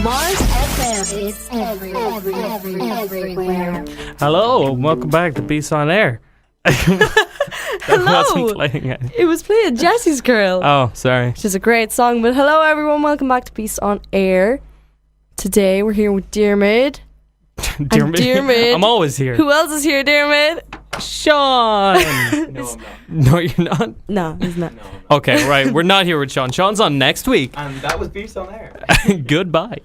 Mars FM is everywhere. Hello, and welcome back to Beast on Air. Hello. It was playing Jesse's Girl. Oh, sorry. Which is a great song. But hello, everyone. Welcome back to Beast on Air. Today, we're here with DAMMIT. DAMMIT. I'm always here. Who else is here, DAMMIT? Sean. No, I'm not. No, you're not? No, he's not. No, I'm not. Okay, right. We're not here with Sean. Sean's on next week. And that was Beast on Air. Goodbye.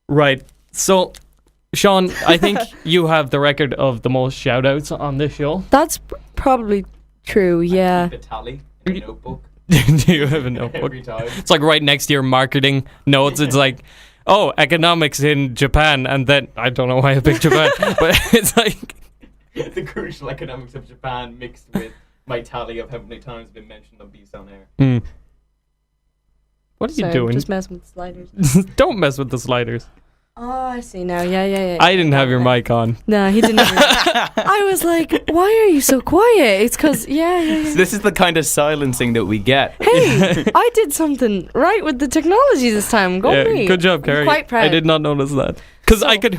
Right. So, Sean, I think you have the record of the most shout-outs on this show. That's probably true, yeah. Keep a tally in a notebook Do you have a notebook? every time. It's like right next to your marketing notes. It's like, oh, economics in Japan. And then, I don't know why I picked Japan, but it's like... The crucial economics of Japan mixed with my tally of how many times been mentioned on Beast on Air. What are you Sorry, doing? just messing with the sliders. Don't mess with the sliders. Oh, I see now. Yeah. I didn't have your mic on. No, he didn't. I was like, why are you so quiet? It's because, yeah. This is the kind of silencing that we get. Hey, I did something right with the technology this time. Go me. Good job, Carrie. I'm quite proud. I did not notice that. Because I could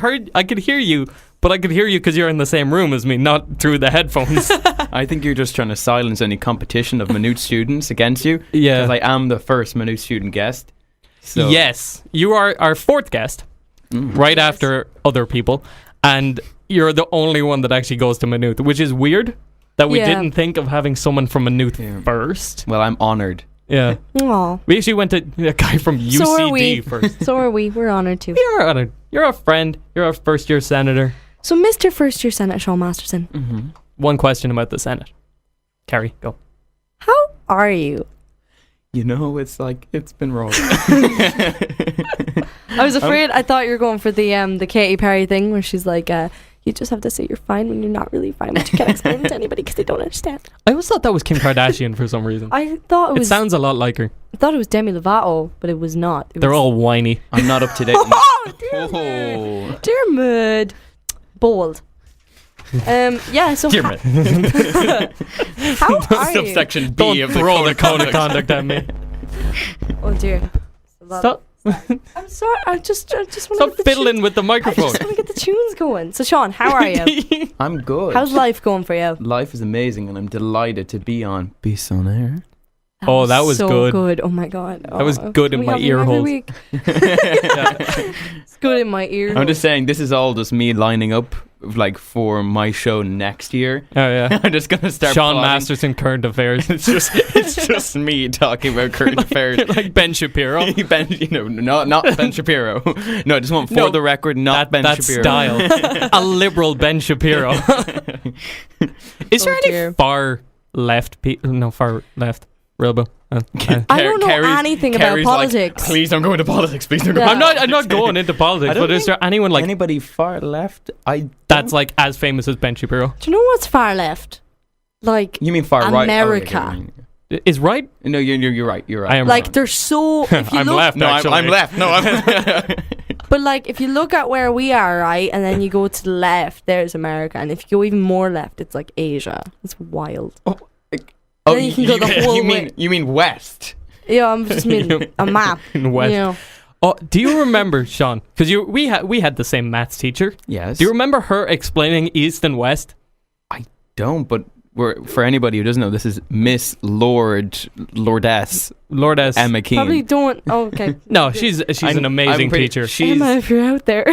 hear you, but I could hear you because you're in the same room as me, not through the headphones. I think you're just trying to silence any competition of Minute students against you. Yeah. Because I am the first Minute student guest. So. Yes, you are our fourth guest, right after other people, and you're the only one that actually goes to Maynooth, which is weird that we didn't think of having someone from Maynooth first. Well, I'm honoured. Yeah. Aw. We actually went to a guy from UCD So are we. first. So are we. We're honoured too. You're honored. You're a friend. You're a first-year senator. So, Mr. First Year Senator Sean Masterson, One question about the Senate. Carrie, go. how are you? You know, it's like, it's been wrong. I was afraid. I thought you were going for the Katy Perry thing where she's like, you just have to say you're fine when you're not really fine, but you can't explain it to anybody because they don't understand. I always thought that was Kim Kardashian for some reason. I thought it It was. sounds a lot like her. I thought it was Demi Lovato, but it was not. It They're was, all whiny. I'm not up to date. Oh, dear mood. Dear mood. Bold. Yeah. So Dear man. how are you? Subsection B Don't of the throw the code code of conduct at me. Oh dear. Stop, I'm sorry. I just want to stop fiddling with the I microphone. just want to get the tunes going. So Sean, how are you? I'm good. How's life going for you? Life is amazing, and I'm delighted to be on Beast on Air. Oh, that was so good. Oh my god. That was good in Can we my have you ear every holes. week? It's good in my ear. I'm just saying, this is all just me lining up, like, for my show next year. Oh, yeah. I'm just gonna start. Sean plotting. Masterson, current affairs. It's just me talking about current affairs. Like Ben Shapiro. Not Ben Shapiro. No, I just want for the record, not Ben that Shapiro. style. A liberal Ben Shapiro. Is there any dear. far left people? No, far left. Robo. I don't know anything about Carrie's politics. Like, please don't go into politics. Please don't go. Yeah. I'm not going into politics, I don't but is there anyone like anybody far left? that's like as famous as Ben Shapiro? Do you know what's far left? Like You mean far right? America. Is right? No, you're right. You're right. I am like they're so. If you I'm look, left. No, actually. I'm left. No, I'm. But like if you look at where we are, right, and then you go to the left, there's America, and if you go even more left, it's like Asia. It's wild. Oh, Then you can go the whole way. You mean west? Yeah, I'm just meaning a map. in West. You know. Oh, do you remember, Sean? Because we had the same maths teacher. Yes. Do you remember her explaining East and West? Don't, but for anybody who doesn't know, this is Miss Lordess Lordess. Emma Keane. Probably don't. Oh, okay. No, she's an amazing teacher. Emma, if you're out there.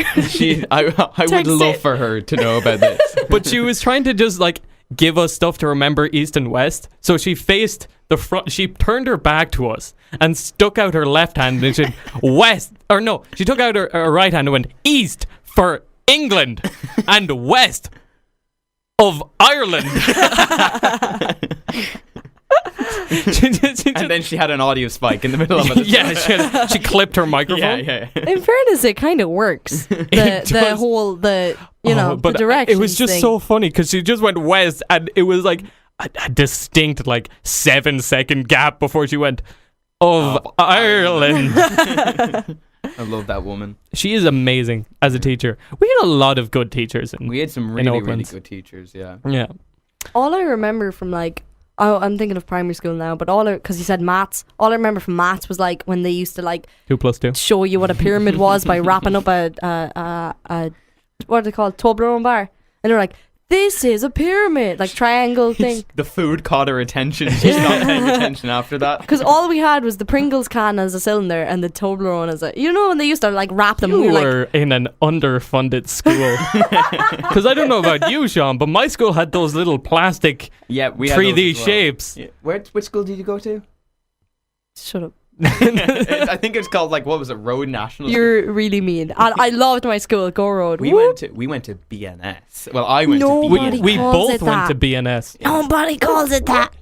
I would Text love it. for her to know about this. But she was trying to just like give us stuff to remember East and West. So she faced the front. She turned her back to us and stuck out her left hand and said West. Or no, she took out her right hand and went East for England and West of Ireland. And then she had an audio spike in the middle of it. Yeah, she clipped her microphone. Yeah. In fairness, it kind of works. The whole the but direction. it was just so funny because she just went west, and it was like a distinct like 7-second gap before she went of Ireland. I love that woman. She is amazing as a teacher. We had a lot of good teachers. We had some really Oakland. good teachers. Yeah. Yeah. All I remember from like Oh, I'm thinking of primary school now, but because you said maths, all I remember from maths was like when they used to like 2 plus 2. show you what a pyramid was by wrapping up a what are they called, Toblerone bar, and they're like, this is a pyramid, like triangle thing. The food caught her attention. She's not paying attention after that. Because all we had was the Pringles can as a cylinder and the Toblerone as a, when they used to like wrap them. You we were were in an underfunded school. Because I don't know about you, Sean, but my school had those little plastic Yeah, we had 3D those as well. shapes. Yeah. Which school did you go to? Shut up. I think it's called like, what was it, Road National School? You're really mean. I loved my school. Go Road. We went to BNS. Well, I went Nobody to BNS. We calls both it went that. to BNS. Nobody calls it that.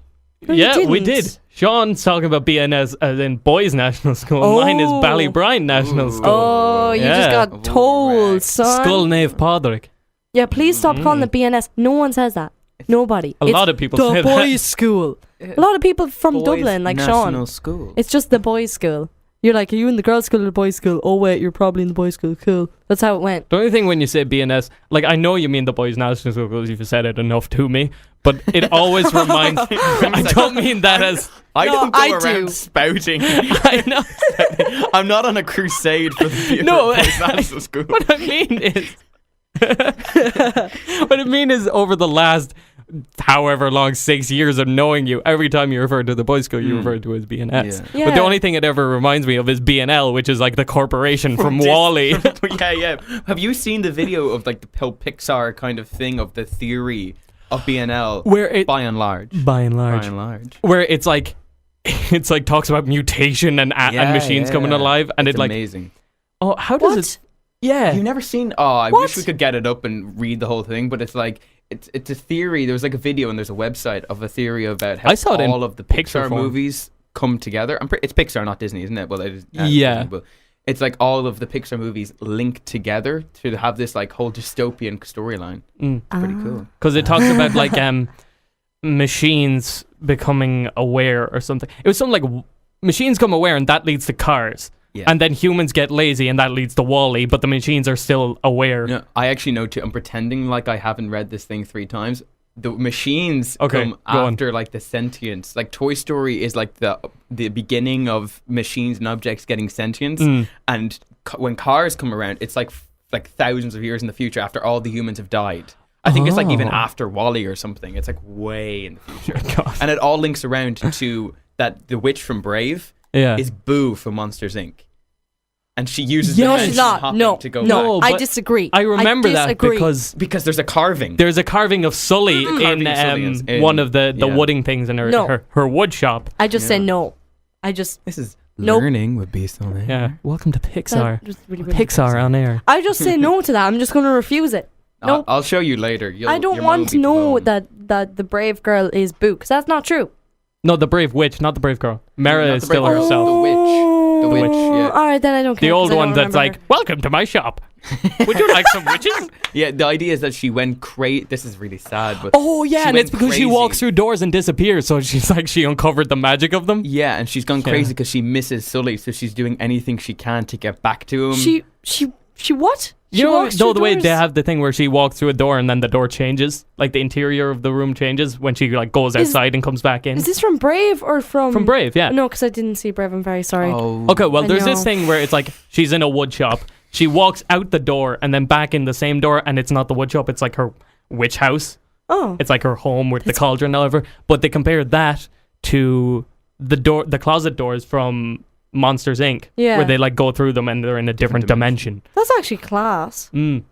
No, you Yeah, we didn't. did. Sean's talking about BNS as in Boys National School. Mine is Oh. Ballybrine National Ooh. School. Oh, you just Yeah. got told, Right. son. Skull Nave Podrick. Yeah, please stop calling it BNS. No one says that. Nobody. A lot of people the say that. boys' school. A lot of people from Boys Dublin, like National Sean. School. It's just the boys' school. You're like, are you in the girls' school or the boys' school? Oh wait, you're probably in the boys' school. Cool. That's how it went. The only thing when you say BNS, like I know you mean the Boys National School because you've said it enough to me, but it always reminds. I don't mean that as. I No, don't go I around do. spouting. I know. I'm not on a crusade for the No, Boys National School. What I mean is. What I mean is over the last however long 6 years of knowing you, every time you refer to the boys' school, you refer to it as BNS. Yeah. But the only thing it ever reminds me of is BNL, which is like the corporation from Dis- Wall-E. yeah. Have you seen the video of like the whole Pixar kind of thing of the theory of BNL? Where it, By and large. by and large, where it's like talks about mutation and machines coming alive, and it's it like, amazing. oh, how does What? it? Yeah, You've never seen? Oh, I What? wish we could get it up and read the whole thing, but it's like it's a theory. There was like a video and there's a website of a theory about how I saw it in all of the picture Pixar form. movies come together. It's Pixar, not Disney, isn't it? Well, it is. Yeah. Disney, but it's like all of the Pixar movies linked together to have this like whole dystopian storyline. Pretty cool. because it talks about like machines becoming aware or something. It was something like machines come aware and that leads to cars. Yeah. And then humans get lazy and that leads to Wall-E, but the machines are still aware. No, I actually know too. I'm pretending like I haven't read this thing 3 times. The machines Okay, come go on. after like the sentience. Like Toy Story is like the beginning of machines and objects getting sentience, and when cars come around, it's like thousands of years in the future after all the humans have died. I think it's like even Oh. after Wall-E or something. It's like way in the future, God. and it all links around to that the witch from Brave Yeah. is Boo from Monsters Inc. And she uses Yeah, No, the she's dimension not. hopping No, to go no, back. I but disagree. I remember that disagree. because There's a carving. there's a carving of Sully Carving in, of Sully in- one of the yeah. wooding things in her, No. her wood shop. I just say Yeah. no. I just This is Nope. learning with Beast on it. Yeah. Welcome to Pixar. that just really, really Pixar on air. I just say no to that. I'm just going to refuse it. No, I'll show you later. I don't want to know that the brave girl is Boo, because that's not true. No, the brave witch, not the brave girl. Mara Not is the still brave girl. herself. The witch. The witch, yeah. All right, then I don't care. The old 'cause I one don't that's remember like, welcome to my shop. Would you like some witches? Yeah, the idea is that she went crazy. This is really sad, but Oh, yeah, She and went it's because she crazy. walks through doors and disappears. So she's like, she uncovered the magic of them. yeah, and she's gone Yeah. crazy because she misses Sully, so she's doing anything she can to get back to him. She what? You She know, walks through the way doors? they have the thing where she walks through a door and then the door changes, like the interior of the room changes when she like goes Is- outside and comes back in. Is this from Brave or from Brave? Yeah. No, because I didn't see Brave. I'm very sorry. Oh, Okay, well, I there's this know. thing where it's like she's in a wood shop. She walks out the door and then back in the same door, and it's not the wood shop. It's like her witch house. Oh, It's like her home with the cauldron and whatever. But they compare that to the closet doors from Monsters Inc. Yeah. Where they like go through them and they're in a different dimension. that's actually class. Mm.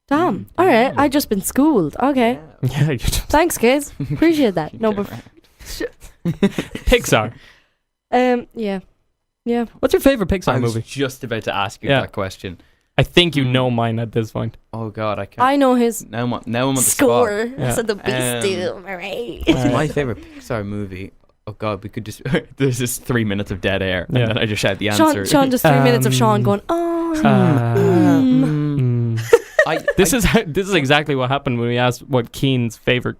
Damn. All right, I just been schooled. Okay, Yeah, you just, thanks, kids. Appreciate that. No, but Pixar. yeah. What's your favorite Pixar I was movie? just about to ask you Yeah. that question. I think you know mine at this point. Oh God, I can't. I know his now I'm on the score. spot. Yeah. So the beast Um, right? What's my favorite Pixar movie? Oh God, we could just. There's just 3 minutes of dead air, and Yeah. then I just shout the answer. Sean, just 3 minutes of Sean Um, going, oh. This is exactly what happened when we asked what Keen's favorite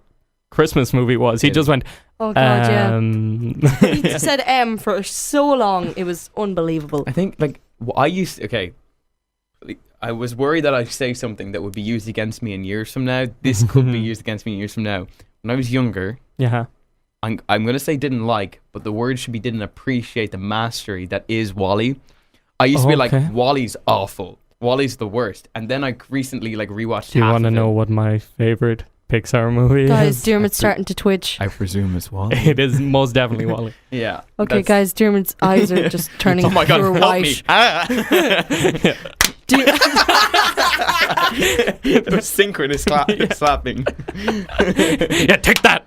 Christmas movie was. He Yeah. just went, Oh God, yeah. He yeah. said M for so long, it was unbelievable. I think like I used. Okay, like, I was worried that I'd say something that would be used against me in years from now. This could be used against me in years from now. When I was younger, Yeah. I'm gonna say didn't like, but the word should be didn't appreciate the mastery that is Wall-E. I used to be like, Okay. Wall-E's awful. Wall-E's the worst. And then I recently like rewatched. Do you want to know what my favorite Pixar movie Guys, is? Dermot's starting to twitch. I presume it's Wall-E. It is most definitely Wall-E. Yeah. Okay, that's- guys, Dermot's eyes are just turning Oh my god! pure Help white. me! Ah. Do you- They're synchronous slapping. Yeah, take that.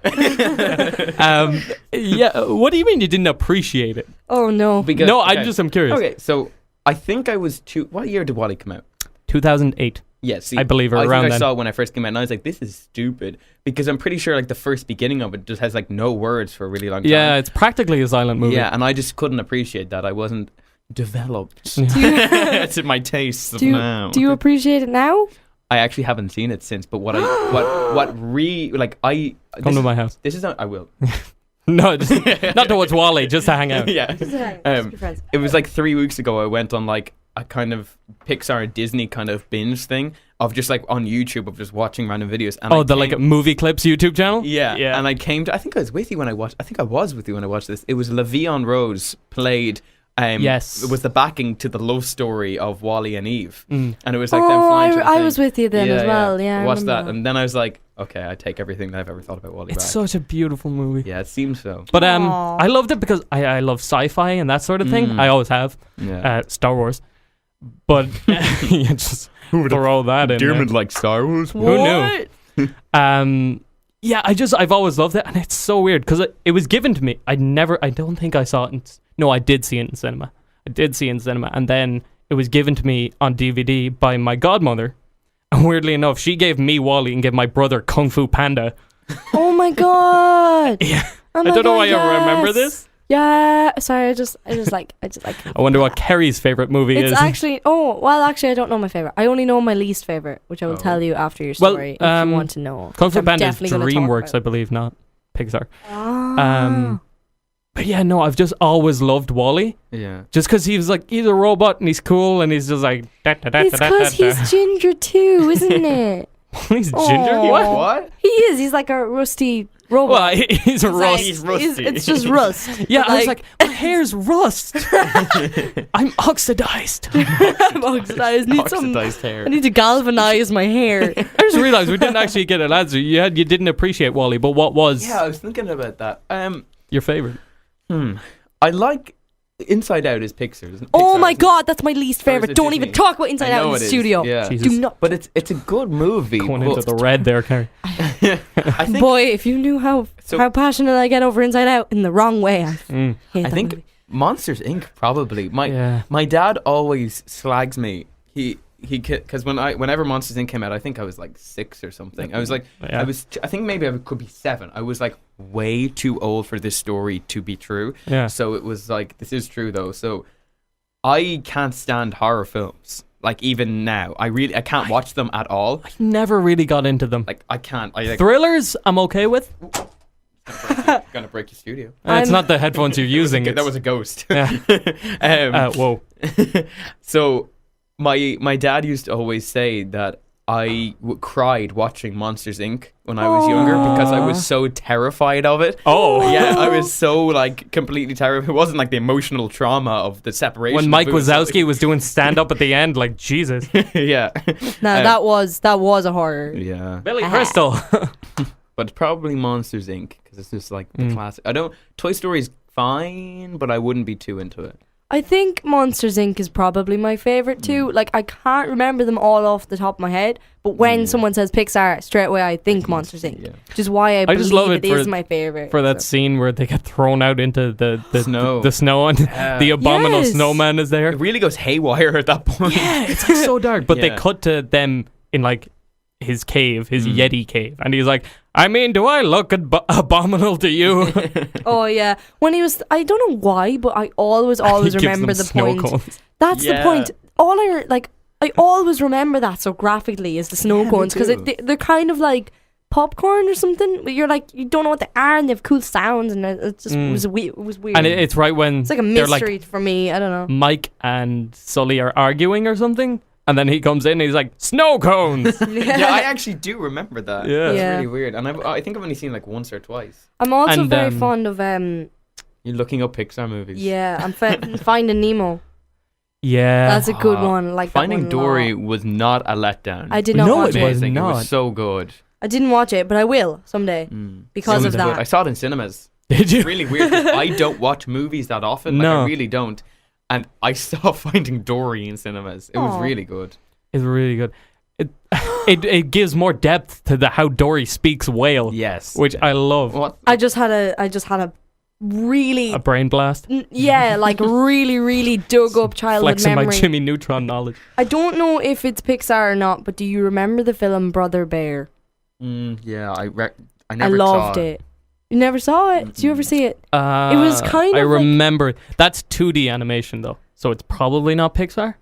Yeah, what do you mean you didn't appreciate it? oh no. Because, No, okay. I'm curious. Okay, so I think I was two. What year did Wall-E come out? 2008. Yeah, see, I believe, or I around think I then. saw it when I first came out, and I was like, "This is stupid," because I'm pretty sure like the first beginning of it just has like no words for a really long time. Yeah, it's practically a silent movie. Yeah, and I just couldn't appreciate that. I wasn't developed Do you, it's in my tastes of do, you, now. do you appreciate it now? I actually haven't seen it since, but what I Come to my house. this is not, I will. No, just, not to watch Wall-E, just to hang out. Yeah. It was like 3 weeks ago. I went on like a kind of Pixar Disney kind of binge thing of just like on YouTube of just watching random videos. And Oh, the like movie clips YouTube channel? yeah, Yeah. And I came to. I think I was with you when I watched. I think I was with you when I watched this. It was Le'Veon Rose played. Yes. It was the backing to the love story of Wall-E and Eve, Mm. and it was like them flying. to the I thing. was with you then as well. Yeah, I Watched remember that, and then I was like, okay, I take everything that I've ever thought about Wall-E It's back. such a beautiful movie. Yeah, it seems so. But Aw. I loved it because I love sci-fi and that sort of thing. Mm. I always have. Yeah. Star Wars. But you just throw that in there. likes Star Wars. Who knew? Yeah, I've always loved it, and it's so weird because it was given to me. I don't think I saw it. No, I did see it in cinema. I did see it in cinema, and then it was given to me on DVD by my godmother. And weirdly enough, she gave me Wall-E and gave my brother Kung Fu Panda. Oh my god. Yeah, Oh I my don't know God, why you remember yes. this. Yeah. Sorry, I just like. I wonder what Kerry's favorite movie It's is. actually. Oh well, actually, I don't know my favorite. I only know my least favorite, which I will Oh. tell you after your Well, story if you want to know. Kung Fu I'm Panda is definitely gonna talk DreamWorks, I about believe, not Pixar. Ah. But yeah, no, I've just always loved Wall-E. Yeah. Just because he's like, he's a robot and he's cool and he's just like, da, da, da, It's da, da, because da. he's ginger too, isn't it? He's ginger? Aw. What? What? He is. He's like a rusty robot. Well, he's a It's rust. like- He's rusty. It's just rust. Yeah, But I was like, my hair's rust. I'm oxidized. I'm oxidized. Oxidized hair. I need to galvanize my hair. I just realized we didn't actually get an answer. You didn't appreciate Wall-E, but what was Yeah, I was thinking about that. your favorite? I like Inside Out is Pixar. Isn't Oh Pixar, my isn't it? god, that's my least Or is favorite. it Don't even Disney? talk about Inside I Out know in it the is, studio. Yeah. Jesus. Do not. But it's a good movie. Going into but the red there, Kerry. I think Boy, if you knew how So- passionate I get over Inside Out in the wrong way, I Mm. hate I that think movie. Monsters Inc. probably. Yeah. My dad always slags me. He because whenever Monsters Inc. came out, I think I was like 6 or something. I was like Yeah. I think maybe I could be 7. I was like way too old for this story to be true. Yeah. So it was like, this is true though. So I can't stand horror films. Like even now, I can't watch them at all. I never really got into them. Like I can't. I like Thrillers, I'm okay with. gonna break your studio. It's not the headphones you're using. That was a ghost. Yeah. Whoa. So my dad used to always say that I cried watching Monsters Inc. when I was younger because I was so terrified of it. Oh. Yeah, I was so like completely terrified. It wasn't like the emotional trauma of the separation. When of Mike it was Wazowski was doing stand up at the end, like Jesus. yeah. No, that was a horror. Yeah. Billy Crystal. But probably Monsters Inc. because it's just like the classic. Toy Story's fine, but I wouldn't be too into it. I think Monsters Inc. is probably my favorite too. Like I can't remember them all off the top of my head, but when someone says Pixar, straight away I think Monsters Inc. Yeah. Which is why I just believe love it it is for- my favorite. For that scene where they get thrown out into the Snow. the snow and the abominable Yes. snowman is there. It really goes haywire at that point. Yeah, it's like so dark. But they Yeah. cut to them in like his cave, his Mm. Yeti cave, and he's like, I mean, do I look abominable to you? Oh yeah, when he was, I don't know why, but I always He gives remember them the snow point. cones. That's the Yeah. point. I always remember that so graphically is the snow Yeah, me cones because too. they're kind of like popcorn or something. But you're like, you don't know what they are and they have cool sounds and it just was weird. It was weird. And it's right when it's like a they're mystery for me. I don't know. Mike and Sully are arguing or something, And then he comes in and he's like, snow cones. Yeah, I actually do remember that. Yeah. It's Yeah. really weird. And I think I've only seen like once or twice. I'm also And, very fond of You're looking up Pixar movies. yeah. I'm Finding Nemo. Yeah. That's a good one. Like that Finding one a Dory lot. was not a letdown. I did not No, watch it it. was Amazing. It not. was so good. I didn't watch it, but I will someday because It of was good. I that. saw it in cinemas. Did you? It's really weird 'cause I don't watch movies that often. Like, No. I really don't. And I saw Finding Dory in cinemas. It was Aw. really good. It's really good. It gives more depth to the how Dory speaks whale, Yes. which I love. What? I just had a really A brain blast. yeah, like really dug up childhood Flexing my memory. Jimmy Neutron knowledge. I don't know if it's Pixar or not, but do you remember the film Brother Bear? Yeah, I I never loved saw it. You never saw it? Did you ever see it? It was kind I of like- remember. That's 2D animation though, so it's probably not Pixar.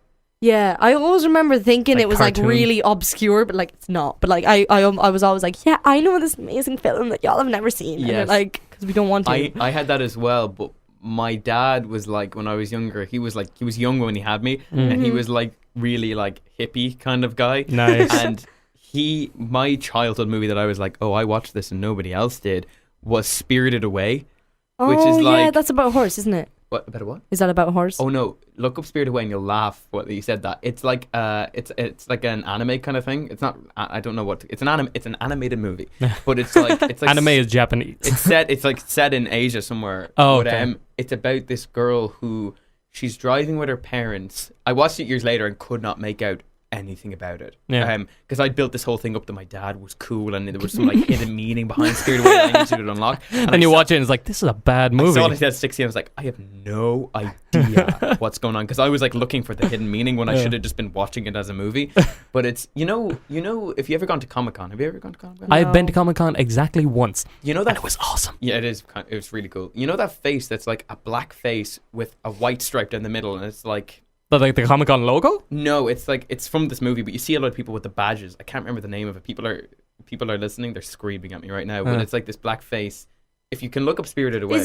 Yeah, I always remember thinking Like it was cartoon. like really obscure, but like it's not. But like I was always like, yeah, I know this amazing film that y'all have never seen. And Yes. like because we don't want to. I had that as well, but my dad was like, when I was younger, he was young when he had me, and he was like really like hippie kind of guy. Nice. And my childhood movie that I was like, oh, I watched this and nobody else did, was Spirited Away. which is yeah, like- that's about a horse, isn't it? What about what? Is that about a horse? Oh no! Look up Spirited Away and you'll laugh what you said that. It's like it's like an anime kind of thing. It's not. I don't know what. It's an animated movie, but it's like Anime is Japanese. It's like set in Asia somewhere. Oh, But, okay. it's about this girl who she's driving with her parents. I watched it years later and could not make out anything about it. Yeah. Because I built this whole thing up that my dad was cool and there was some like hidden meaning behind Spirited Away that I needed to unlock. And you watch it and it's like, this is a bad I movie. saw it at 16. I was like, I have no idea what's going on because I was like looking for the hidden meaning when I should have just been watching it as a movie. But it's you know if you ever gone to Comic-Con, have you ever gone to Comic-Con? I've been to Comic-Con exactly once. You know that And it was awesome. Yeah, it is. It was really cool. You know that face that's like a black face with a white stripe down the middle, and it's like Like the Comic-Con logo? no, it's like it's from this movie, but you see a lot of people with the badges. I can't remember the name of it. People are listening. They're screaming at me right now. But it's like this black face. If you can look up Spirited Away,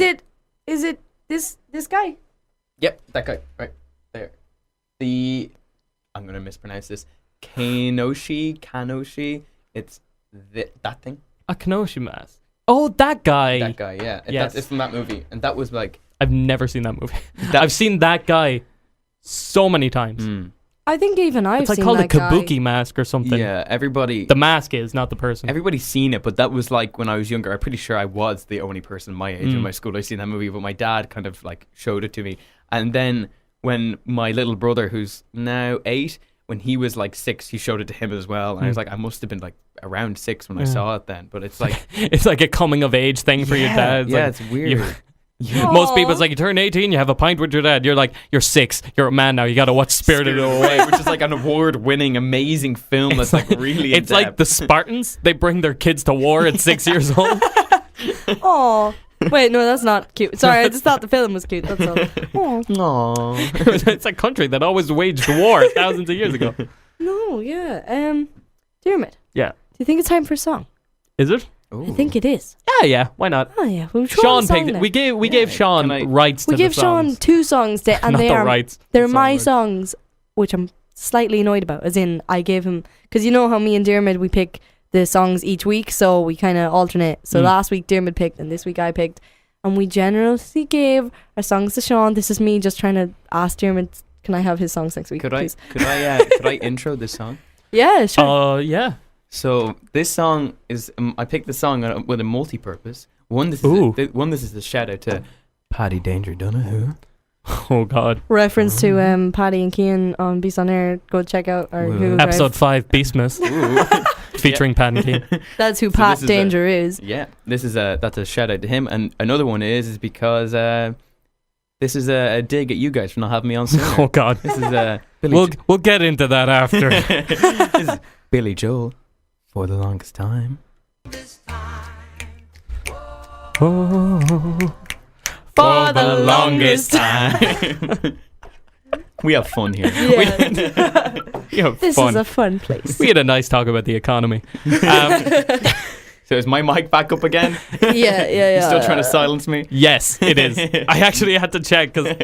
Is it this guy? Yep, that guy right there. I'm gonna mispronounce this. Kanoshi. It's that thing. A Kenoshi mask. Oh, that guy. That guy. Yeah, Yes. it's from that movie, and that was like. I've never seen that movie. I've seen that guy so many times. I think even I've It's like seen called a that guy. kabuki mask or something. Yeah, everybody. The mask is, not the person. Everybody's seen it, but that was like when I was younger. I'm pretty sure I was the only person my age in my school I'd seen that movie, but my dad kind of like showed it to me. And then when my little brother, who's now 8, when he was like 6, he showed it to him as well. And I was like, I must have been like around 6 when I saw it then. But it's like, It's like a coming of age thing for your dad. It's yeah, like, it's weird. most people, it's like you turn 18, you have a pint with your dad. You're like, you're 6, you're a man now. You got to watch Spirited Away. Which is like an award-winning, amazing film that's like really. It's like the Spartans. They bring their kids to war at 6 years old. Oh, wait, no, that's not cute. Sorry, I just thought the film was cute. That's all. Oh, Aww. It's a country that always waged war thousands of years ago. no, yeah. Dermot, Yeah. do you think it's time for a song? Is it? I think it is. Yeah. Why not? Oh yeah, we'll throw Sean a song picked it. then. We gave Sean Can I- rights to We the gave Sean songs. 2 songs, and Not they the are rights. they're The my songs. songs, which I'm slightly annoyed about. As in, I gave him because you know how me and Dermot we pick the songs each week, so we kind of alternate. So last week Dermot picked, and this week I picked, and we generously gave our songs to Sean. This is me just trying to ask Dermot, can I have his songs next week? Could I please? could I intro this song? Yeah, sure. Yeah. So this song is I picked the song with a multi-purpose. One this is a shout out to Paddy Danger Donahue. Oh God. Reference to Paddy and Cian on Beast on Air. Go check out our Google Drive. Episode 5, Beastmas, featuring Pat and Keen. That's who So Pat this is Danger is. Yeah, that's a shout out to him. And another one is because this is a dig at you guys for not having me on sooner. Oh God. This is We'll get into that after. this is Billy Joel for the longest time. Oh, For the longest time. We have fun here. Yeah. we have This fun. is a fun place. We had a nice talk about the economy. So is my mic back up again? Yeah. You still trying to silence me? Yes, it is. I actually had to check because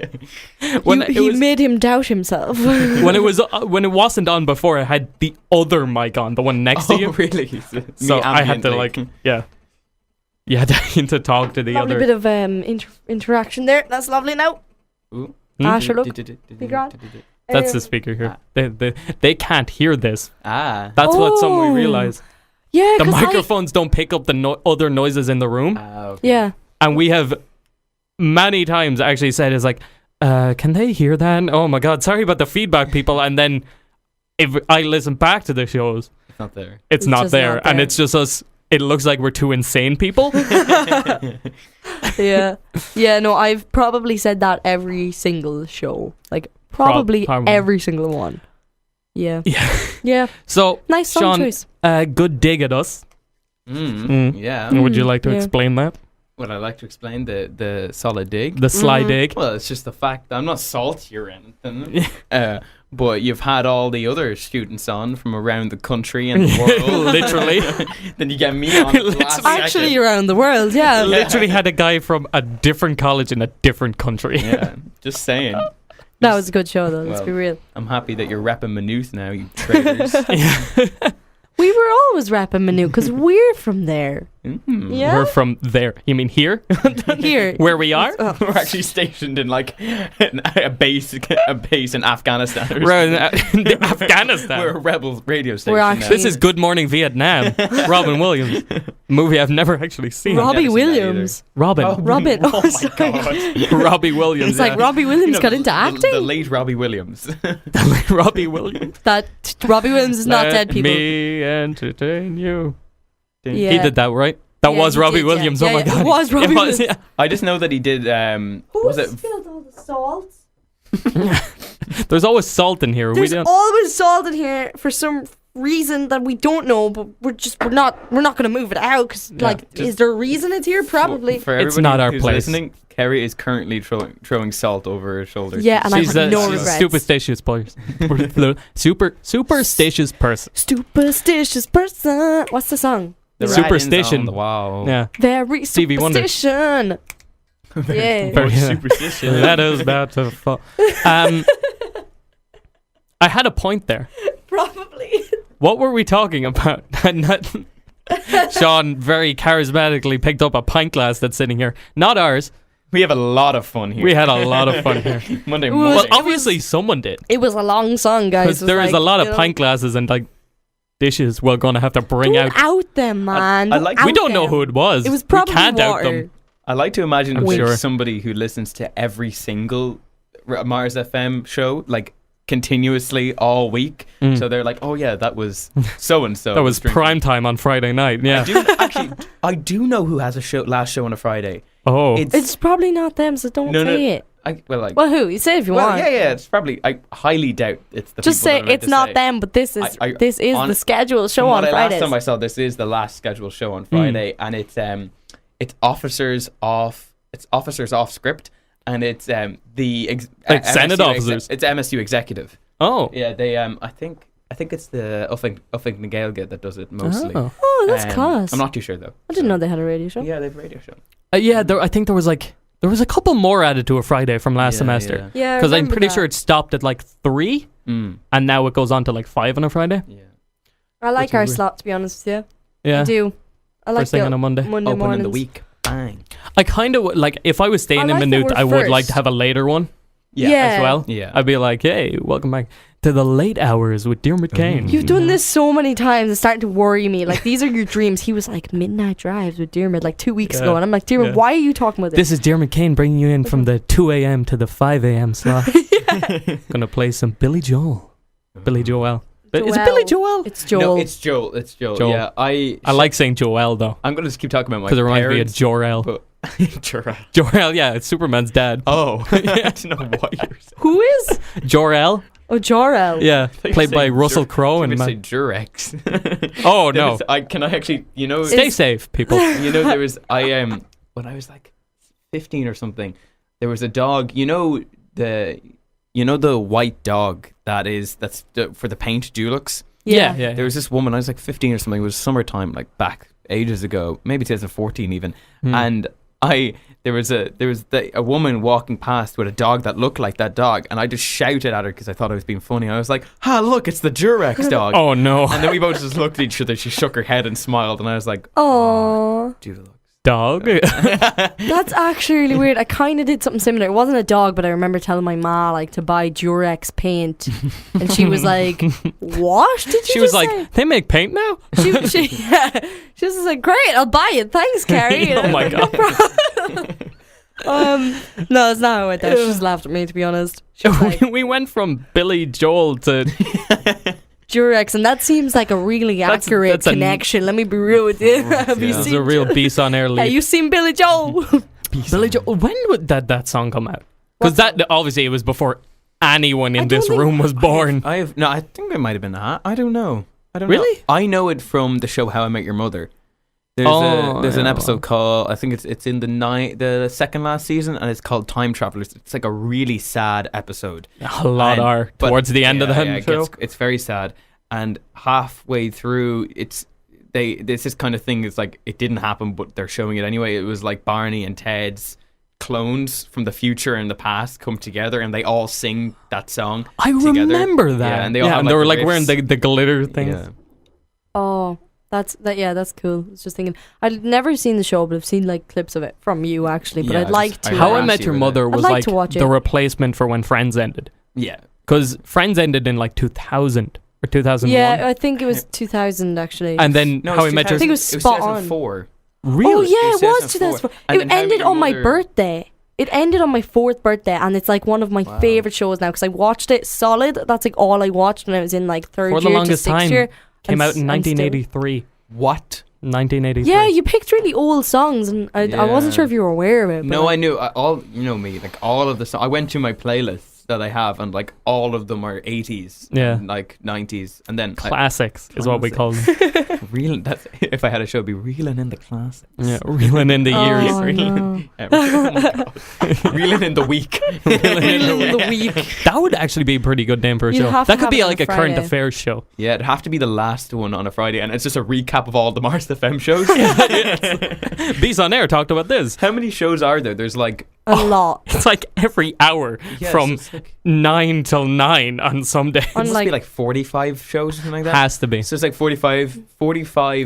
when He made him doubt himself. when it wasn't on before, I had the other mic on, the one next to you. Really? So Me I had to ambiently. you had to talk to the Lovely other. bit of interaction there. That's lovely now. Ooh. Sure, look. Be grand. That's the speaker here. They can't hear this. Ah. That's what some we Oh. realize. Yeah, The 'cause microphones don't pick up the other noises in the room, Okay. Yeah. and we have many times actually said, "Is like, can they hear that? Oh my god, sorry about the feedback, people." And then if I listen back to the shows, It's not there. it's It's not just there, not and there. it's just us. It looks like we're two insane people. Yeah. Yeah, no, I've probably said that every single show. Like, probably Probably. every single one. Yeah. Yeah. Yeah. So, Nice song Sean, choice. good dig at us. Yeah. Would you like to Yeah. explain that? Would I like to explain the solid dig? The sly Mhm. dig. Well, it's just the fact that I'm not salty or anything. But you've had all the other students on from around the country and the world. Literally. Then you get me on. Literally. Actually, around the world, yeah. Literally had a guy from a different college in a different country. Yeah, just saying. That was a good show, though. Let's Well, be real. I'm happy that you're repping Maynooth now, you traitors. We were always rapping Manu because we're from there. Mm. Yeah. We're from there. You mean here? Here. Where we are? Oh. We're actually stationed in like a base in Afghanistan. Or We're something. in Afghanistan. We're a rebel radio station. We're now. actually- This is Good Morning Vietnam. Robin Williams. Movie I've never actually seen. Robbie never seen that Williams. Robin. Oh, Robin. Oh, Oh, my sorry. god. Robbie Williams. It's like yeah. Robbie Williams You know, got into acting. The late Robbie Williams. Robbie Williams. Robbie Williams is not Let dead, people. me entertain you. Yeah. He did that, right? That Yeah, was he Robbie did, yeah. Williams. Yeah, Oh my yeah, god. it was Robbie Williams. yeah. I just know that he did. Was it? spilled all the salt? There's always salt in here. There's we don't. always salt in here for some reason that we don't know, but we're not gonna move it out because is there a reason it's here? Probably. For It's everybody not our who's place. listening, Kerry is currently throwing salt over her shoulder. Yeah, and I She's have no she's regrets. superstitious person. Superstitious person. Superstitious person. What's the song? The Superstition. writings on the wall. Yeah. Very Stevie Wonder. superstition. Yeah. Very- More superstition. That is about to fall. I had a point there. Probably. What were we talking about? Sean very charismatically picked up a pint glass that's sitting here. Not ours. We have a lot of fun here. We had a lot of fun here. Monday was- morning. Well, obviously someone did. It was a long song, guys. Because there is a lot of pint glasses and like dishes we're going to have to bring Don't out. out them, man. I like- Don't We out don't know them. who it was. It was We probably can't out water. them. I like to imagine I'm there's sure. somebody who listens to every single Mars FM show, like continuously all week. Mm. So they're like, oh yeah, that was so and so. That was prime time on Friday night. Yeah. I do know who has a last show on a Friday. Oh. It's probably not them, so don't No, no. say it. Well, Who? You say it if you well, want. yeah. It's probably. I highly doubt it's the. Just people say that are meant it's to not say. them, but this is I- on- the scheduled show From on what Fridays. Last time I saw this is the last scheduled show on Friday, and it's officers off. It's officers off script, and it's Like Senate officers. It's MSU executive. Oh. Yeah, they I think it's the Uffing Nagelga that does it mostly. Oh. Oh, that's class. I'm not too sure though. I didn't know they had a radio show. Yeah, they have a radio show. Yeah, I think there was a couple more added to a Friday from last Yeah, semester. Yeah, Because I'm pretty sure it stopped at like 3, Mm. and now it goes on to like 5 on a Friday. Yeah. I like Which is our weird. slot, to be honest with you. Yeah. I do. I like First thing the on a Monday. Monday Open mornings. in the week. Bang. I kind of like if I was staying I in like that Maynooth, we're I would like first. to have a later one Yeah. as well. Yeah. I'd be like, hey, welcome back to the late hours with Dermot Kane. You've done this so many times. It's starting to worry me. Like, these are your dreams. He was like, midnight drives with Dermot like 2 weeks ago. Yeah. And I'm like, Dermot, Yeah. why are you talking about this? This is Dermot Kane bringing you in from the 2 a.m. to the 5 a.m. slot. Gonna play some Billy Joel. Billy Joel. Is it Billy Joel? It's Joel. No, it's Joel. It's Joel. Joel. Yeah, I like saying Joel though, I'm gonna just keep talking about my because it reminds me of parents, Jor-El. but- Jor-El. Jor-El, yeah, it's Superman's dad. Oh, I don't know what you're saying. Who is? Jor-El, Oh, Jor-El. yeah, you played were by saying Russell Crowe and and say Man. Durex. Oh no, Can I actually? You know, stay safe, people. you know, there was when I was like 15 or something. There was a dog. You know the white dog that's for the paint Dulux. Yeah, yeah. There was this woman. I was like 15 or something. It was summertime, like back ages ago, maybe 2014 even, and there was a woman walking past with a dog that looked like that dog, and I just shouted at her because I thought I was being funny. I was like, look, it's the Durex dog. Oh no. And then we both just looked at each other. She shook her head and smiled, and I was like, Oh, Dulux. Dog. that's actually really weird. I kind of did something similar. It wasn't a dog, but I remember telling my ma like to buy Durex paint, and she was like, "What did you?" She was just like, say? they make paint now? She was just like, "Great, I'll buy it. Thanks, Carrie." Oh my God. No, it's not how it went down. She just laughed at me, to be honest. She was like, We went from Billy Joel to Durex, and that seems like a really accurate that's a- connection. Let me be real with you. Have you Yeah. This is seen a real beast on air Have lead. you seen Billy Joel? Billy Joel. When would that song come out? Because What that obviously it was before anyone in I don't this think- room was born. I think it might have been that. I don't know. Really? Know. I know it from the show How I Met Your Mother. There's an yeah. episode called, I think it's in the second last season, and it's called Time Travelers. It's like a really sad episode. A lot are But- towards the end of the it show. it's very sad, and halfway through there's this kind of thing. It's like it didn't happen, but they're showing it anyway. It was like Barney and Ted's clones from the future and the past come together, and they all sing that song. I together. remember that. Yeah, and they all have, they were like, like wearing riffs. the glitter things. Yeah. Oh, that's cool. I was just thinking, I'd never seen the show, but I've seen like clips of it from you actually. But Yeah, I'd like just- to. I How I Yeah. Met Your Mother was like like to watch the it. replacement for when Friends ended. Yeah. Because Friends ended in like 2000 or 2001. Yeah, I think it was 2000 actually. And then No, How I it's Met Your... I think it was spot on. 2004. Really? Oh yeah, It it was was 2004. 2004. And It then How I Met ended Your on my Mother- birthday. It ended on my 4th birthday, and it's like one of my Wow. favorite shows now because I watched it solid. That's like all I watched when I was in like third For the year longest to 6th time. year. Came I'm out in s- I'm still- 1983. What? 1983. Yeah, you picked really old songs, and I wasn't Yeah. sure if you were aware of it. But No, like, I knew all. You know me, like all of the songs. I went to my playlists that I have, and like all of them are 80s, Yeah. and, like 90s, and then Classics is what we call them. reeling. That's if I had a show, it'd be reeling in the classics. Yeah, reeling in the years. Oh, no. Oh my God. Reeling in the week. Reeling in the week. That would actually be a pretty good name for a You'd show. have to That could have be it on like a a current Friday. affairs show. Yeah, it'd have to be the last one on a Friday, and it's just a recap of all the Mars FM shows. Beast on Air talked about this. How many shows are there? There's like A lot. It's like every hour from so it's like, 9 till 9 on some days. On must like, be like 45 shows or something like that. Has to be. So it's like 45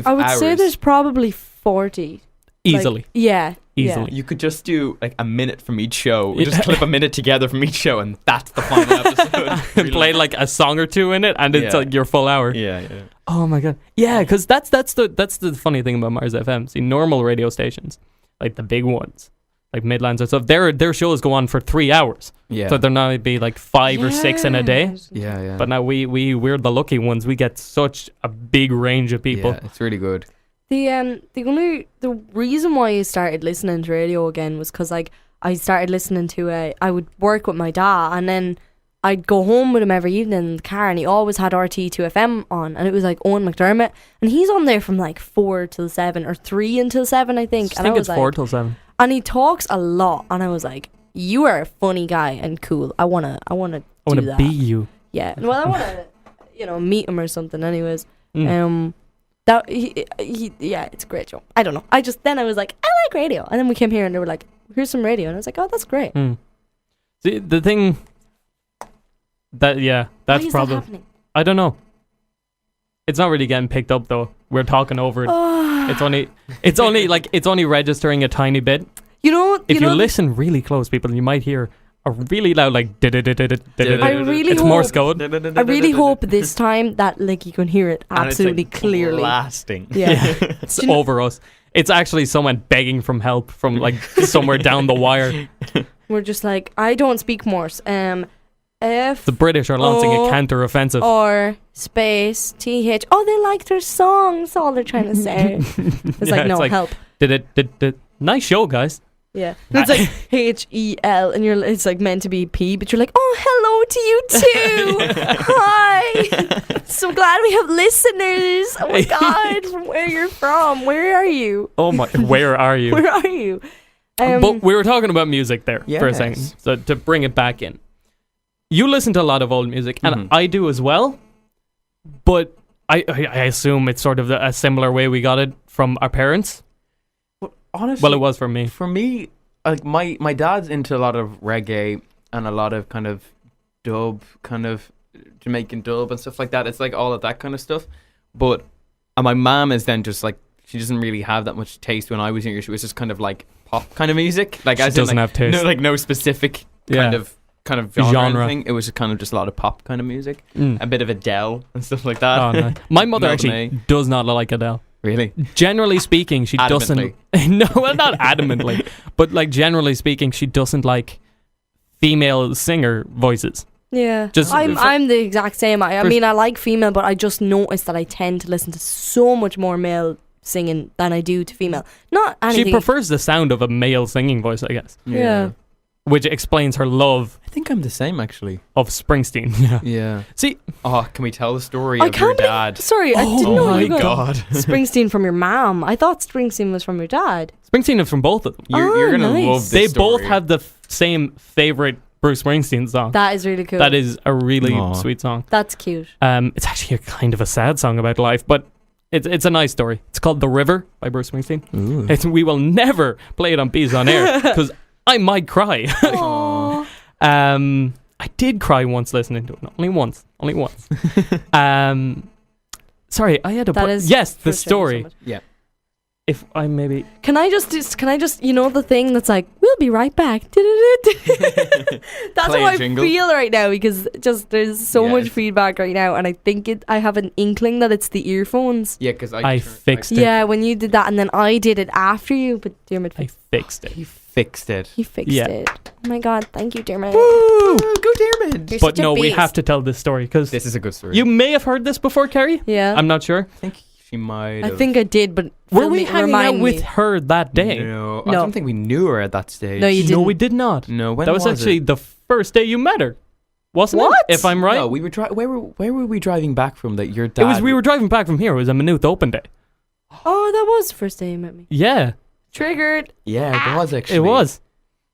I would hours. say there's probably 40. Easily. Like, yeah. Easily. You could just do like a minute from each show. Yeah. Just clip a minute together from each show, and that's the final episode. And play like a song or two in it, and it's Yeah. like your full hour. Yeah. Oh my god. Yeah, because that's the funny thing about Mars FM. See, normal radio stations, like the big ones, like Midlands and stuff, their shows go on for 3 hours. Yeah. So there might be like 5 or 6 in a day. Yes. yeah. But now we're the lucky ones. We get such a big range of people. Yeah, it's really good. The reason why I started listening to radio again was because like I started listening to I would work with my dad, and then I'd go home with him every evening in the car, and he always had RT2FM on, and it was like Owen McDermott, and he's on there from like 4 till 7 or 3 until 7 I think. I And think I it's was 4 like, till 7. and he talks a lot, and I was like, you are a funny guy and cool. I wanna I want do to that. be you. Yeah. Well, I wanna meet him or something. Anyways. Mm. That yeah, it's a great show. I don't know. I was like, I like radio, and then we came here and they were like, here's some radio, and I was like, oh, that's great. Mm. See, the thing that's Why is probably that happening? I don't know. It's not really getting picked up though. We're talking over it. Oh. It's only registering a tiny bit. You know, If you know, listen really close, people, you might hear a really loud like. I really It's hope. Morse code. I really hope this time that like you can hear it And it's, absolutely like, clearly. Blasting. Yeah. It's Do you know- over us. It's actually someone begging from help from like somewhere down the wire. We're just like, I don't speak Morse. F The British are launching O a counter-offensive. or space TH. Oh, they like their song. That's all they're trying to say. It's Yeah, like, no, it's like, help. Did nice show, guys. Yeah. And it's like HEL, and it's like meant to be P, but you're like, oh, hello to you too. Hi. So glad we have listeners. Oh my God, from where you're from. Where are you? Oh my, where are you? Where are you? But we were talking about music there for a Yes. second. So to bring it back in. You listen to a lot of old music, and Mhm. I do as well. But I assume it's sort of a similar way we got it from our parents. Honestly, Well, it was from me. for me, like my dad's into a lot of reggae and a lot of kind of dub, kind of Jamaican dub and stuff like that. It's like all of that kind of stuff. But my mom is then just like, she doesn't really have that much taste. When I was younger, she was just kind of like pop kind of music. Like, She as in, doesn't like, have taste. no specific kind Yeah. of genre. Genre. Thing. It was kind of just a lot of pop kind of music, Mm. a bit of Adele and stuff like that. Oh, no. My mother Mel actually May. does not like Adele. Really? Generally speaking, she doesn't. Adamantly. No, well, not adamantly, but like generally speaking, she doesn't like female singer voices. Yeah, Just I'm the exact same. I for- mean, I like female, but I just noticed that I tend to listen to so much more male singing than I do to female. Not anything. She prefers the sound of a male singing voice, I guess, Yeah. which explains her love I think I'm the same actually. of Springsteen. Yeah. Yeah. See, Oh, can we tell the story I of your can't believe- dad? Sorry, I didn't know my you got God. Springsteen from your mom. I thought Springsteen was from your dad. Springsteen is from both of them. You're gonna nice. love this They story. both have the same favorite Bruce Springsteen song. That is really cool. That is a really Aw. sweet song. That's cute. It's actually a kind of a sad song about life, but it's a nice story. It's called "The River" by Bruce Springsteen. We will never play it on Bees on Air because I might cry. Aww. I did cry once listening to it. Only once. Sorry, I had to That put. is Yes, the frustrating so story. much. If I maybe. Can I just, you know, the thing that's like, we'll be right back. That's Play how a I jingle. feel right now because just there's so Yeah, much it's- feedback right now, and I think I have an inkling that it's the earphones. Yeah, because I fixed it. Yeah, when you did that, and then I did it after you, but Dermot I fixed it. He fixed it. he fixed Yeah. it. Oh my god, thank you, Dermot. Woo! Go Dermot. You're But such a no, we beast. have to tell this story because This is a good story. you may have heard this before, Carrie. Yeah, I'm not sure. I think she might. I have. think I did, but Were fill we me- hanging remind out with me. her that day? No, I No. don't think we knew her at that stage. No, you No, didn't. we did not. No, when that was actually it? the first day you met her, wasn't What? it? If I'm right, No, we were where were we driving back from? That your dad. it was. We were driving back from here. It was a Maynooth Open Day. Oh, that was the first day you met me. Yeah, Triggered. Yeah, it was actually. it was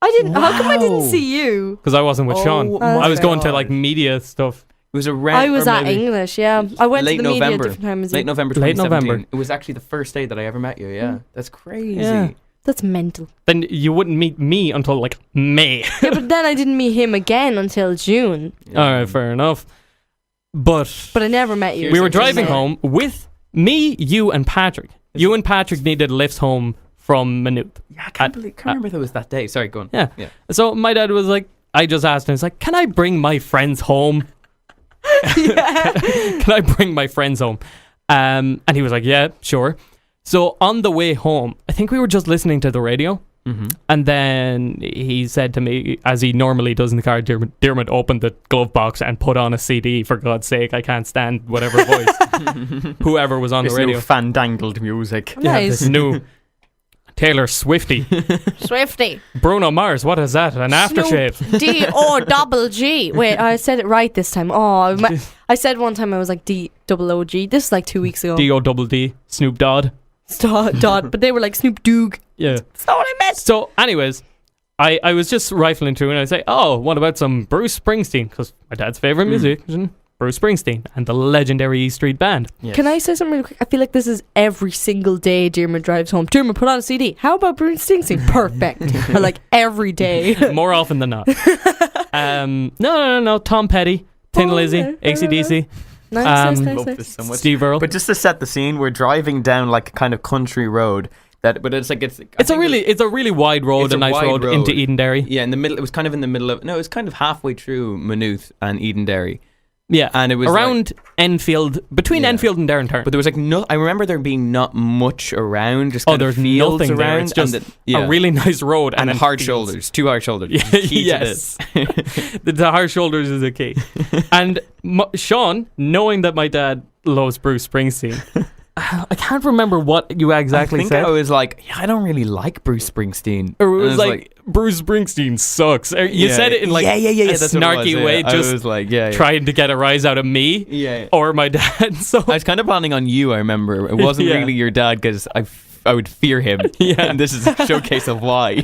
I didn't. How come I didn't Wow. see you? because I wasn't with Sean. Oh my I was going to God. like media stuff. It was around. I was or at maybe English. Yeah, I went late to the media November. at different times. Late November Late 2017. November. It was actually the first day that I ever met you. Yeah, that's crazy. Yeah. That's mental. Then you wouldn't meet me until like May. Yeah, but then I didn't meet him again until June. All right, fair enough. But But I never met you. we were until driving May. home with me, you, and Patrick. You and Patrick needed lifts home from Maynooth. Yeah, I can't remember if it was that day. Sorry, go on. Yeah. Yeah. So my dad was like, I just asked him, he's like, can I bring my friends home? Can I bring my friends home? And he was like, yeah, sure. So on the way home, I think we were just listening to the radio. Mm-hmm. And then he said to me, as he normally does in the car, Dermot opened the glove box and put on a CD. For God's sake, I can't stand whatever voice, whoever was on the radio. fandangled music. Yeah, Nice. this new Taylor Swifty. Swifty. Bruno Mars, what is that? An aftershave. D-O-double-G. Wait, I said it right this time. Oh, I said one time I was like D-double-O-G. This is like 2 weeks ago. D-O-double-D, Snoop Dogg. Dot. But they were like Snoop Dogg. Yeah. That's not what I meant. So, anyways, I was just rifling through and I say, oh, what about some Bruce Springsteen? Because my dad's favorite musician, Bruce Springsteen, and the legendary E Street Band. Yes. Can I say something really quick? I feel like this is every single day Dermot drives home. Dermot, put on a CD. How about Bruce Springsteen? Perfect. Or like every day. More often than not. No. Tom Petty, Tin Oh, Lizzy, okay. AC/DC, Nice. Love this so much. Steve Earle. But just to set the scene, we're driving down like a kind of country road. But it's like It's a really wide road, It's a a nice wide road road. into Edenderry. in the middle. It was kind of in the middle of. No, it was kind of halfway through Maynooth and Edenderry. Yeah, And it was around Enfield, between Yeah. Enfield and Derrinturn. But there was like no. I remember there being not much around. Just kind there's of fields nothing around. there. It's just and yeah. a really nice road and then hard fields. shoulders, 2 hard shoulders. Yeah, Key to yes. this. The hard shoulders is a key. And Sean, knowing that my dad loves Bruce Springsteen, I can't remember what you exactly I think said. I was like, yeah, I don't really like Bruce Springsteen. Or it And was like, Bruce Springsteen sucks. Or you yeah, said it in like yeah, a that's what it snarky was, way, yeah. just I was like, yeah. trying to get a rise out of me Yeah. or my dad. So I was kind of planning on you, I remember. It wasn't Yeah. really your dad because I would fear him. Yeah. And this is a showcase of why.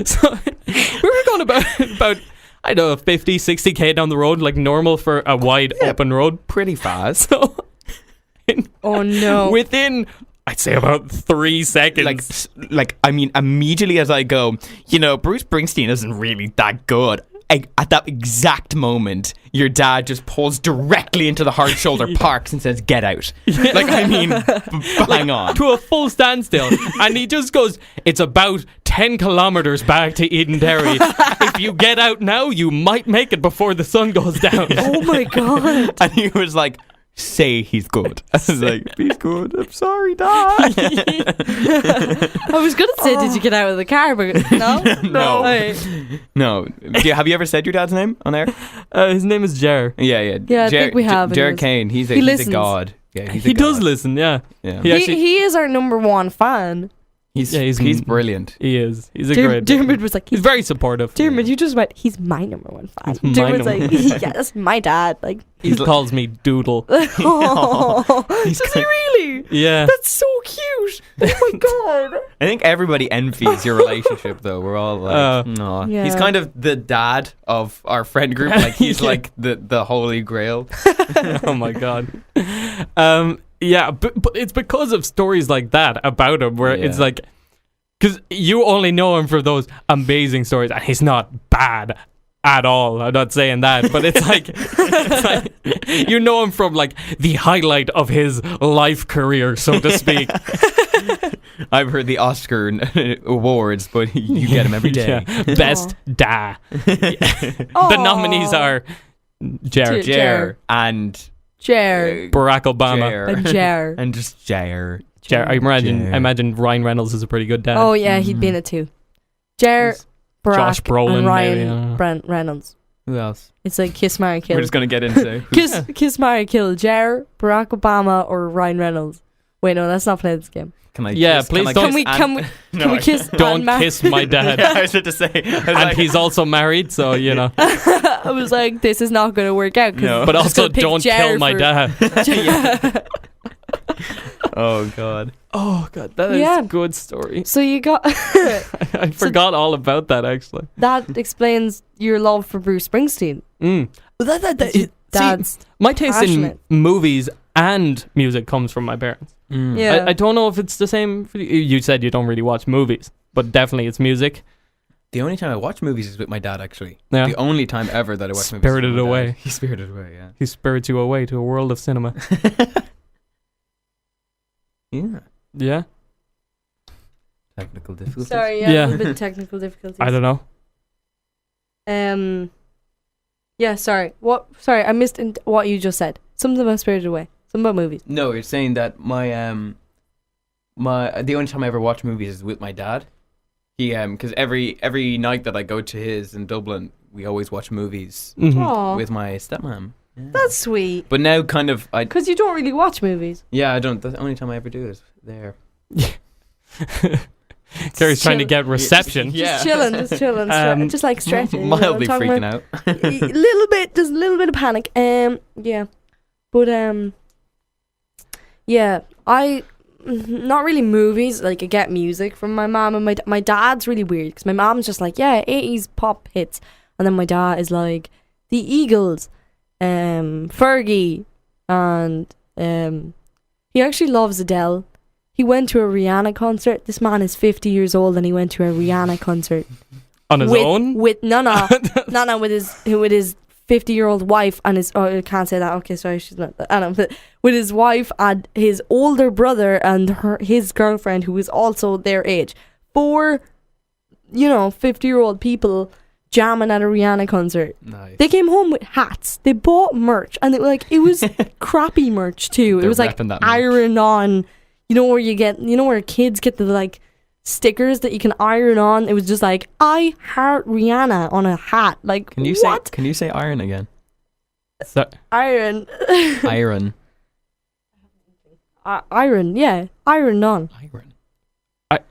So we were going about I don't know 50, 60k down the road, like normal for a wide open road. Pretty fast. So Oh no. within I'd say about 3 seconds. I mean, immediately as I go, Bruce Springsteen isn't really that good. At that exact moment, your dad just pulls directly into the hard shoulder, parks, and says, "Get out!" Bang on to a full standstill, and he just goes, "It's about 10 kilometers back to Edenderry. If you get out now, you might make it before the sun goes down." Oh my god. And he was like, "Say he's good." I was like, "He's good. I'm sorry, Dad." I was gonna say, did you get out of the car? But no, No. Right. No. Have you ever said your dad's name on air? His name is Jer. Yeah. Yeah, I think we have. Jared Kane. He's a listens. god. Yeah, He does listen, yeah. Yeah. He is our number one fan. He's brilliant. He is. He's a great. Dermot was like, He's very supportive. Dermot, you just went, he's my number one fan. He's my Dermot's number like, yeah, that's my dad. Like, He calls me Doodle. oh, does he really? Yeah. That's so cute. Oh my god. I think everybody envies your relationship, though. We're all like, no. Yeah. He's kind of the dad of our friend group. Like he's Yeah. like the holy grail. Oh my god. Yeah, but it's because of stories like that about him where it's like, because you only know him for those amazing stories, and he's not bad at all. I'm not saying that, but it's like, you know him from like the highlight of his life career, so to speak. I've heard the Oscar awards, but you get them every day. Yeah. Best da. The nominees are Jer, Jer. And Jer. Barack Obama, Jer. And Jer. And just Jer. Jer. I imagine Ryan Reynolds is a pretty good dad. Oh yeah, he'd be in it too. Jer, Barack, Josh Brolin, and Ryan maybe, I don't know. Reynolds. Who else? It's like Kiss, Marry, Kill. We're just gonna get into Kiss, Marry, Kill. Jer, Barack Obama, or Ryan Reynolds. Wait, no, let's not play this game. Can I? Yeah, kiss, please I don't- kiss Can we No, I kiss? Don't and kiss my dad. Yeah, I was about to say. And he's also married, so you know. I was like, this is not going to work out. 'cause No. I'm But just also, gonna pick don't Jer kill my for- dad. Oh god. Oh god, that is Yeah. a good story. So you got I forgot all about that actually. that explains your love for Bruce Springsteen. See, Dad's my taste passionate. in movies and music comes from my parents. Yeah. I don't know if it's the same for you. You said you don't really watch movies, but definitely it's music. The only time I watch movies is with my dad. Actually, Yeah. the only time ever that I watch movies. Spirited is with my Away. dad. He spirited away. Yeah. He spirits you away to a world of cinema. Yeah. Yeah? Technical difficulties. Sorry, Yeah. a little bit of technical difficulties. I don't know. Yeah, sorry. What? Sorry, I missed what you just said. Something about Spirited Away. Something about movies. No, you're saying that my the only time I ever watch movies is with my dad. He because every night that I go to his in Dublin, we always watch movies Mhm. Aw, with my stepmom. Yeah. that's sweet. But now, kind of, Because you don't really watch movies. I don't. That's the only time I ever do is there. Carrie's trying to Chill. get reception. Yeah. Just chilling, just like stretching. you know what I'm Mildly talking freaking about? out. A little bit, just a little bit of panic. Yeah, but yeah, I not really movies. Like I get music from my mom and my dad's really weird because my mom's just like 80s pop hits, and then my dad is like the Eagles, Fergie, and he actually loves Adele. He went to a Rihanna concert. This man is 50 years old and he went to a Rihanna concert. On his own? With with his 50-year-old wife and his I can't say that. Okay, sorry, she's not. I don't. But with his wife and his older brother and his girlfriend, who is also their age. 4, 50-year-old people jamming at a Rihanna concert. Nice. They came home with hats. They bought merch, and it was crappy merch too. They're It was like repping that merch. iron on. Where kids get the like stickers that you can iron on. It was just like I heart Rihanna on a hat. Like Can you what? say? Can you say iron again? So, Iron. Iron. Iron. Yeah, iron on. Iron.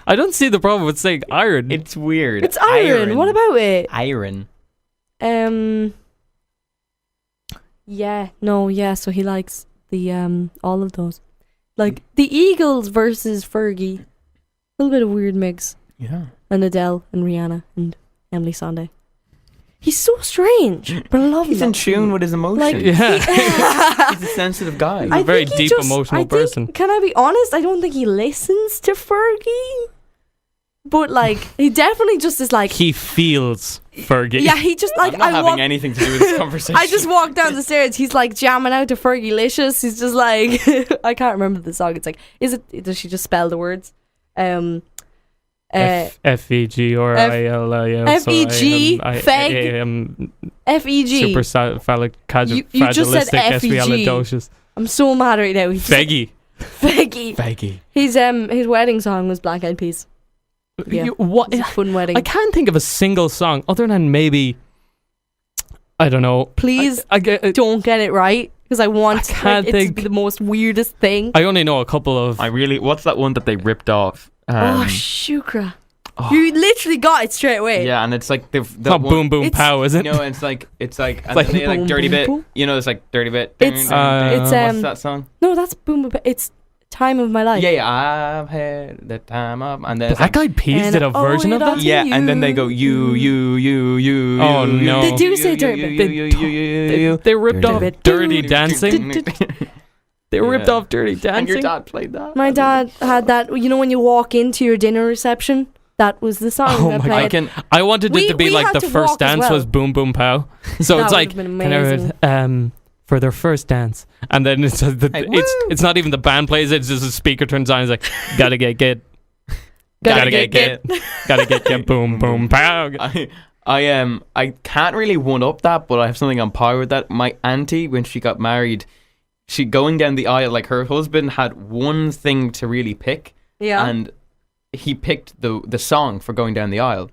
I don't see the problem with saying iron. It's weird. It's iron. What about it? iron? Yeah. No. Yeah. So he likes the all of those, like the Eagles versus Fergie. A little bit of weird mix. Yeah. And Adele and Rihanna and Emily Sandé. He's so strange, but I love him. He's in tune with his emotions. Like, yeah. He's a sensitive guy. a very think he deep, just- emotional I think- person. Can I be honest? I don't think he listens to Fergie. But like, he definitely just is like, He feels Fergie. yeah, he just like I'm not I having walk, anything to do with this conversation. I just walked down the stairs. He's like jamming out to Fergie-licious. He's just like, I can't remember the song. It's like, does she just spell the words? F-E-G or I-L-I-L. F-E-G, feg. F-E-G. Superphallic, You just said fragilistic, F-E-G. espialidocious. I'm so mad right now. Feggy. Feggy. Faggy. His wedding song was Black Eyed Peas. Yeah. What? It was a fun wedding. I can't think of a single song other than maybe, I don't know. Please I don't get it right, because I want I can't it to think. be the most weirdest thing. only know a couple of. What's that one that they ripped off? Shukra. Oh. You literally got it straight away. Yeah, and it's like the not one, Boom Boom It's- Pow, is it? No, it's like and like then they like boom, dirty boom, bit. boom. You know, it's like dirty bit. It's- What's it's, that song? No, that's Boom Boom. It's Time of My Life. Yeah, I've had the time of, and then it's Black like, Eyed Peas And did a I owe version it of all that? to yeah, and then they go you. Oh, no. They do say dirty bit. They ripped Dirty off bit. Dirty Dancing. They ripped Yeah. off Dirty And Dancing. your dad played that. My dad had that. You know when you walk into your dinner reception, that was the song Oh that my played. I can. I wanted it to be we like had the to first walk as dance well. was Boom Boom Pow. So That it's like would've been can I amazing. for their first dance, and then it's Hey, it's not even the band plays it. It's just a speaker turns on. It's like gotta get gotta get boom boom pow. I can't really one up that, but I have something on par with that. My auntie, when she got married, she going down the aisle, like her husband had one thing to really pick, Yeah. and he picked the song for going down the aisle.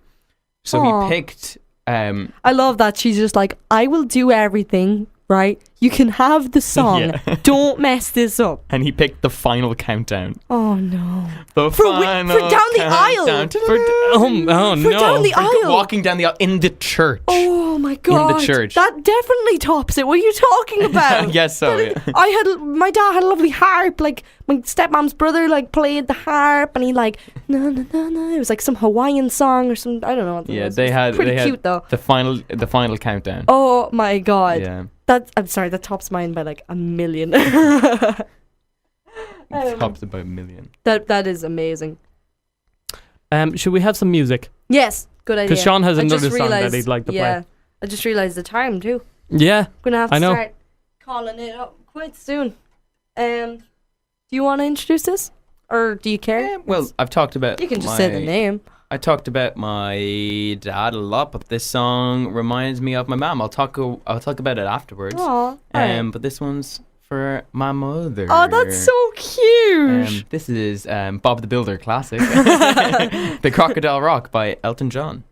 So Aw. he picked I love that she's just like, I will do everything, right? You can have the song. Yeah. Don't mess this up. and he picked the final countdown. Oh no. The For final down the aisle. countdown. Oh For down no! the aisle. Walking down the aisle in the church. Oh my god. church. That definitely tops it. What are you talking about? Yes, so yeah. My dad had a lovely harp. Like my stepmom's brother like played the harp, and he like no. It was like some Hawaiian song or some, I don't know what it Yeah, was. they It was had pretty they cute had though. the final countdown. Oh my god. Yeah, I'm sorry, that tops mine by like a million. tops about 1 million. That is amazing. Should we have some music? Yes, good idea. Because Sean has I another just song that realised- he'd like to yeah, I just realized the time too. play. Yeah, Gonna have to I know. start calling it up quite soon. Do you want to introduce this, or do you care? Yeah, well, I've talked about. You can just say the name. I talked about my dad a lot, but this song reminds me of my mom. I'll talk about it afterwards. Oh, But this one's for my mother. oh, that's so cute. This is Bob the Builder classic, "The Crocodile Rock" by Elton John.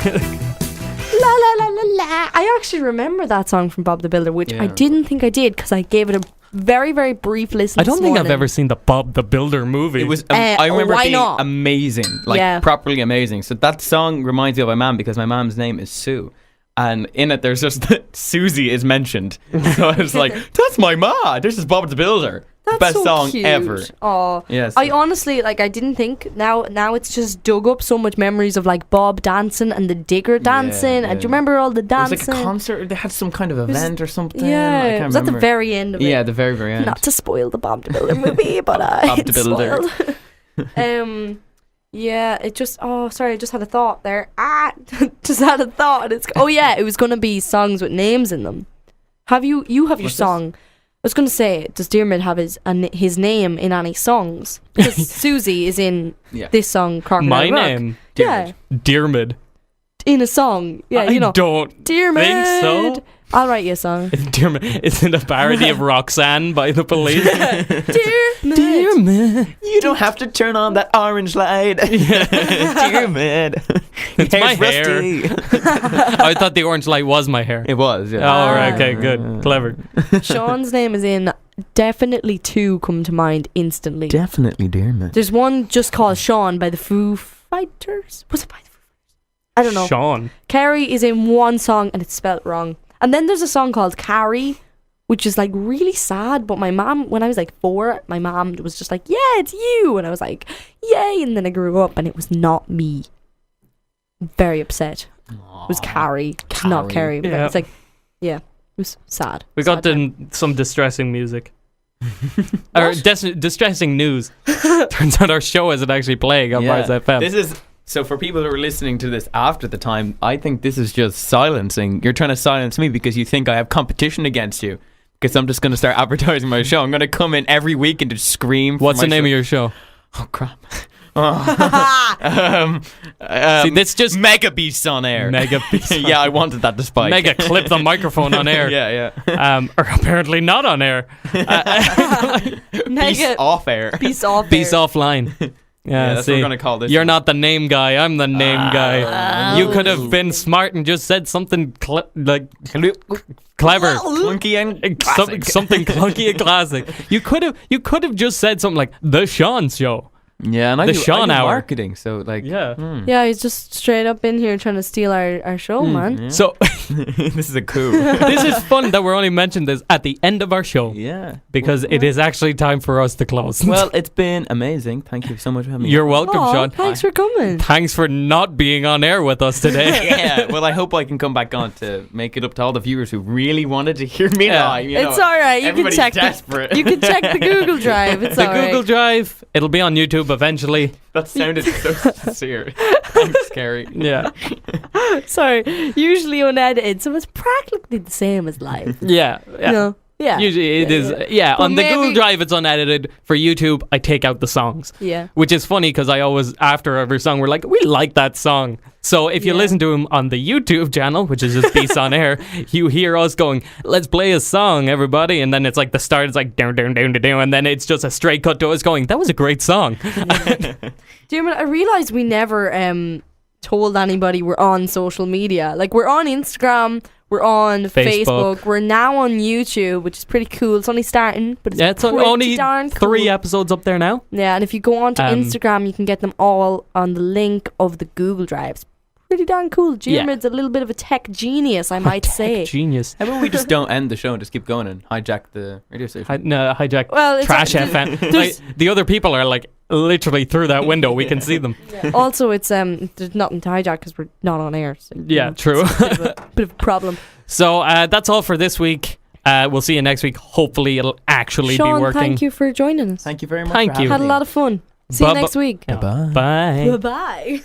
La la la la la. I actually remember that song from Bob the Builder, which I Yeah. didn't think I did because I gave it a very very brief listen. I don't this think I've morning. ever seen the Bob the Builder movie. It was. I remember why it being not? amazing, like Yeah. properly amazing. So that song reminds me of my mom because my mom's name is Sue, and in it there's just Susie is mentioned. So I was like, "That's my ma. This is Bob the Builder. That's Best so song cute. ever." Oh, Yes. I honestly I didn't think now it's just dug up so much memories of like Bob dancing and the digger dancing. yeah. And do you remember all the It was dancing? like a concert. They had some kind of was- event or something. Yeah, I it can't was at the remember. very end of it. Yeah, the very end. Not to spoil the Bob the Builder movie, but Bob the it's Builder. spoiled. Yeah, it just. Oh, sorry, I just had a thought there. Just had a thought. It was gonna be songs with names in them. Have you have your What's this? song? I was gonna say, does Diarmid have his name in any songs? Because Susie is in Yeah. this song, Crocodile my Rock. name, Yeah, Diarmid. in a song. Yeah, I you know, don't Diarmid. think so. I'll write you a song. Diarmid. It's in a parody of Roxanne by the Police. Diarmid. Diarmid. You don't have to turn on that orange light. Dear man. It's my hair. Rusty. I thought the orange light was my hair. It was, Oh, yeah. all right, okay, good, clever. Sean's name is in. Definitely two come to mind instantly. Definitely, dear man. There's one just called Sean by the Foo Fighters. Was it by the Foo Fighters? I don't know. Sean. Carrie is in one song and it's spelt wrong. And then there's a song called Carrie, which is like really sad. But my mom, when I was like 4, my mom was just like, yeah, it's you. And I was like, yay. And then I grew up and it was not me. Very upset. It was Carrie, not Carrie. But Yeah. it's like, yeah, it was sad. We got some distressing music. Or distressing news. Turns out our show isn't actually playing on Mars FM. This is so for people who are listening to this after the time. I think this is just silencing. You're trying to silence me because you think I have competition against you. Because I'm just going to start advertising my show. I'm going to come in every week and just scream. What's the name of your show? Oh crap! Oh. See, this just Mega Beasts on air. Mega Beasts. Yeah, I wanted that to spike. Mega clip the microphone on air. Yeah. Or apparently not on air. Beasts off air. Peace off. Beast offline. Yeah, that's see, what we're gonna call this. You're one. not the name guy. I'm the name guy. You could have been smart and just said something clever. Clunky and classic. Something clunky and classic. You could have just said something like the Sean Show. Yeah, and The I do Sean Hour. marketing, so like Yeah. Yeah, he's just straight up in here trying to steal our show, man. yeah. So this is a coup. this is fun that we're only mentioned this at the end of our show Yeah. because it is actually time for us to close. Well, it's been amazing. Thank you so much for having me. You're welcome, Aw, Sean. thanks for coming. Thanks for not being on air with us today. Yeah. Well, I hope I can come back on to make it up to all the viewers who really wanted to hear me Yeah. live. You It's know, all right. You can everybody's check desperate. you can check the Google Drive. It's The all right. Google Drive, it'll be on YouTube eventually. That sounded so sincere. Thanks, Carrie. Yeah. Sorry, usually unedited, so it's practically the same as live. Yeah. Yeah. No, yeah. Usually it Yeah, is. yeah. Yeah, But on the Google maybe- Drive it's unedited. For YouTube, I take out the songs. Yeah. Which is funny because I always, after every song, we're like, we like that song. So if you Yeah. listen to him on the YouTube channel, which is just Beast on Air, you hear us going, let's play a song, everybody. And then it's like the start is like, down, down, down, down. And then it's just a straight cut to us going, that was a great song. Dermot, I realised we never told anybody we're on social media. Like, we're on Instagram, we're on Facebook, we're now on YouTube, which is pretty cool. It's only starting, but it's, Yeah, it's pretty only darn cool. 3 episodes up there now. Yeah, and if you go onto Um, Instagram, you can get them all on the link of the Google Drives. Pretty darn cool. Yeah. Dermot's a little bit of a tech genius, I might say. Genius. How about we just don't end the show and just keep going and hijack the radio station? Hijack Well, it's Trash FM. Like, the other people are like literally through that window. We can see them. Also, it's there's nothing to hijack because we're not on air. So, Yeah, true. bit of a problem. So that's all for this week. We'll see you next week. Hopefully it'll actually Sean, be working. thank you for joining us. Thank you very much. Thank for you. having Had a me. lot of fun. See you Bye-bye. next week. Bye. Bye. Bye-bye.